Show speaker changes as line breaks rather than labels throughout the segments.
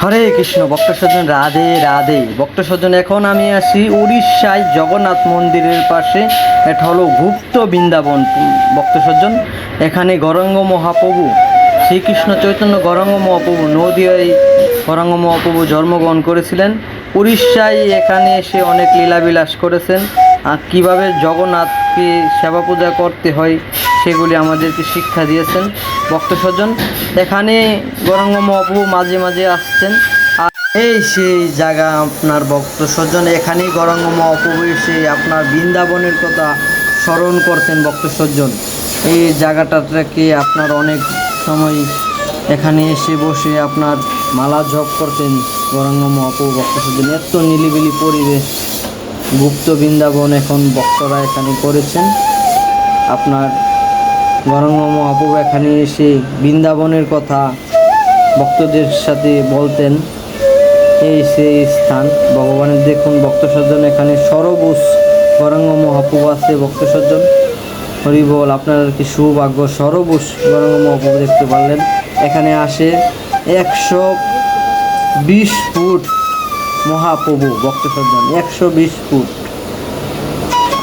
হরে কৃষ্ণ ভক্ত সজ্জন, রাধে রাধে ভক্ত সজ্জন। এখন আমি আছি উড়িষ্যায় জগন্নাথ মন্দিরের পাশে। এটা হলো গুপ্ত বৃন্দাবন ভক্ত সজ্জন। এখানে গৌরাঙ্গ মহাপ্রভু শ্রীকৃষ্ণ চৈতন্য গৌরাঙ্গ মহাপ্রভু নদিয়ায় গৌরাঙ্গ মহাপ্রভু জন্মগ্রহণ করেছিলেন। উড়িষ্যায় এখানে এসে অনেক লীলাবিলাস করেছেন। আর কীভাবে জগন্নাথকে সেবা পূজা করতে হয় সেগুলি আমাদেরকে শিক্ষা দিয়েছেন ভক্ত সজ্জন। এখানে গৌরাঙ্গ মহাপ্রভু মাঝে মাঝে আসছেন। আর এই সেই জায়গা আপনার ভক্ত সজ্জন। এখানেই গৌরাঙ্গ মহাপ্রভু এসে আপনার বৃন্দাবনের কথা স্মরণ করতেন ভক্ত সজ্জন। এই জায়গাটাকে আপনার অনেক সময় এখানে এসে বসে আপনার মালা জপ করতেন গৌরাঙ্গ মহাপ্রভু ভক্ত সজ্জন। এত নিলিবিলি পরিবেশ গুপ্ত বৃন্দাবন এখন ভক্তরা এখানে করেছেন। আপনার গৌরাঙ্গ মহাপ্রভু এখানে এসে বৃন্দাবনের কথা ভক্তদের সাথে বলতেন। এই সেই স্থান ভগবানের দেখুন ভক্ত সজ্জন। এখানে সরবুজ গৌরাঙ্গ মহাপ্রভু আছে ভক্ত সজ্জন। হরি বল, আপনার কি সৌভাগ্য, সরবুজ গৌরাঙ্গ মহাপ্রভু দেখতে পারলেন। এখানে আসে 120 ফুট মহাপ্রভু ভক্ত সজ্জন, 120 ফুট।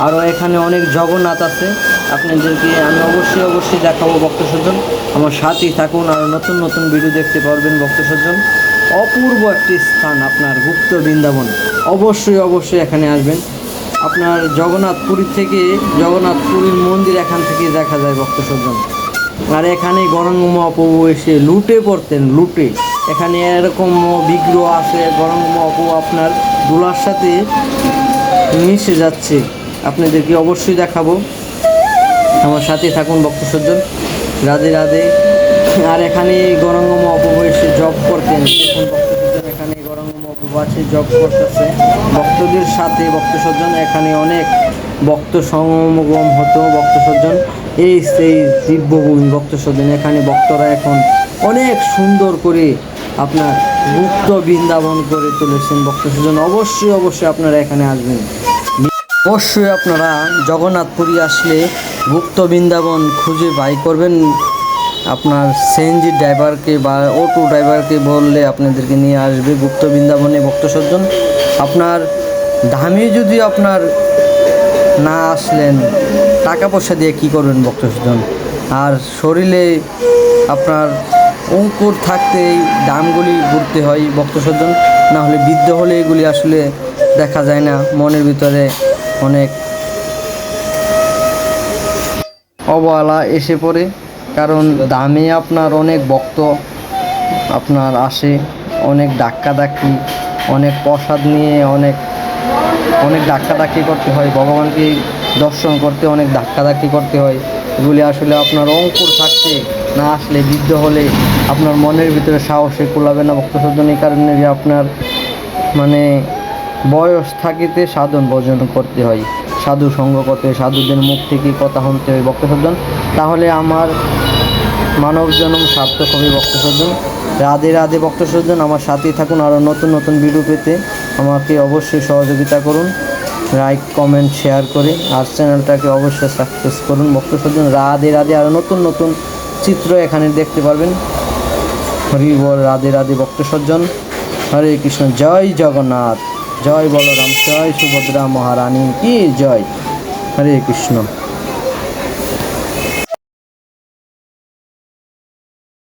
আরও এখানে অনেক জগন্নাথ আছে, আপনাদেরকে আমি অবশ্যই দেখাবো ভক্ত সজ্জন। আমার সাথেই থাকুন, আরও নতুন নতুন ভিডিও দেখতে পারবেন ভক্ত সজ্জন। অপূর্ব একটি স্থান আপনার গুপ্ত বৃন্দাবন। অবশ্যই এখানে আসবেন। আপনার জগন্নাথপুরী থেকে জগন্নাথপুরীর মন্দির এখান থেকে দেখা যায় ভক্ত সজ্জন। আর এখানে গৌরাঙ্গ মহাপ্রভু এসে লুটে পড়তেন, লুটে। এখানে এরকম বিগ্রহ আছে গৌরাঙ্গ মহাপ্রভু আপনার দোলার সাথে মিশে যাচ্ছে, আপনাদেরকে অবশ্যই দেখাবো। আমার সাথে থাকুন ভক্ত সজ্জন। রাধে রাধে। আর এখানে গৌরাঙ্গ মহাপ্রভু এসে জপ করতেন। দেখুন ভক্ত সজ্জন, এখানে গৌরাঙ্গ মহাপ্রভু আছে, জপ করতেছে ভক্তদের সাথে ভক্ত সজ্জন। এখানে অনেক ভক্ত সমাগম হতো ভক্ত সজ্জন। এই সেই দিব্যভূমি ভক্ত সজ্জন। এখানে ভক্তরা এখন অনেক সুন্দর করে আপনার গুপ্ত বৃন্দাবন করে তুলেছেন ভক্ত সজ্জন। অবশ্যই আপনারা এখানে আসবেন। অবশ্যই আপনারা জগন্নাথপুরী আসলে গুপ্ত বৃন্দাবন খুঁজে বাই করবেন। আপনার সিএনজি ড্রাইভারকে বা অটো ড্রাইভারকে বললে আপনাদেরকে নিয়ে আসবে গুপ্ত বৃন্দাবনে ভক্ত সজ্জন। আপনার ধামে যদি আপনার না আসলেন, টাকা পয়সা দিয়ে কী করবেন ভক্ত সজ্জন। আর শরীরে আপনার অঙ্কুর থাকতেই দামগুলি ঘুরতে হয় ভক্ত সজ্জন। না হলে বৃদ্ধ হলে এগুলি আসলে দেখা যায় না, মনের ভিতরে অনেক অবহেলা এসে পড়ে। কারণ দামে আপনার অনেক ভক্ত আপনার আসে, অনেক ধাক্কাধাক্কি, অনেক প্রসাদ নিয়ে অনেক ধাক্কাধাক্কি করতে হয়। ভগবানকে দর্শন করতে অনেক ধাক্কাধাক্কি করতে হয়। এগুলি আসলে আপনার অঙ্কুর থাকতে না আসলে, বৃদ্ধ হলে আপনার মনের ভিতরে সাহসে কুলাবে না ভক্ত সজ্জন। এই কারণে যে আপনার মানে বয়স থাকিতে সাধন ভজন করতে হয়, সাধু সঙ্গ করতে হয়, সাধুদের মুখ থেকে কথা শুনতে হয় ভক্ত সজ্জন। তাহলে আমার মানব জন্ম সার্থক হবে ভক্ত সজ্জন। রাধে রাধে ভক্ত সজ্জন। আমার সাথেই থাকুন, আরও নতুন ভিডিও পেতে আমাকে অবশ্যই সহযোগিতা করুন, লাইক কমেন্ট শেয়ার করে। আর চ্যানেলটাকে অবশ্যই সাবস্ক্রাইব করুন ভক্ত সজ্জন। রাধে রাধে। আরও নতুন চিত্র এখানে দেখতে পারবেন। হরি বল, রাধে রাধে ভক্ত সজ্জন। হরে কৃষ্ণ। জয় জগন্নাথ, জয় বলরাম, জয় সুভদ্রা মহারানী কি জয়। হরে কৃষ্ণ।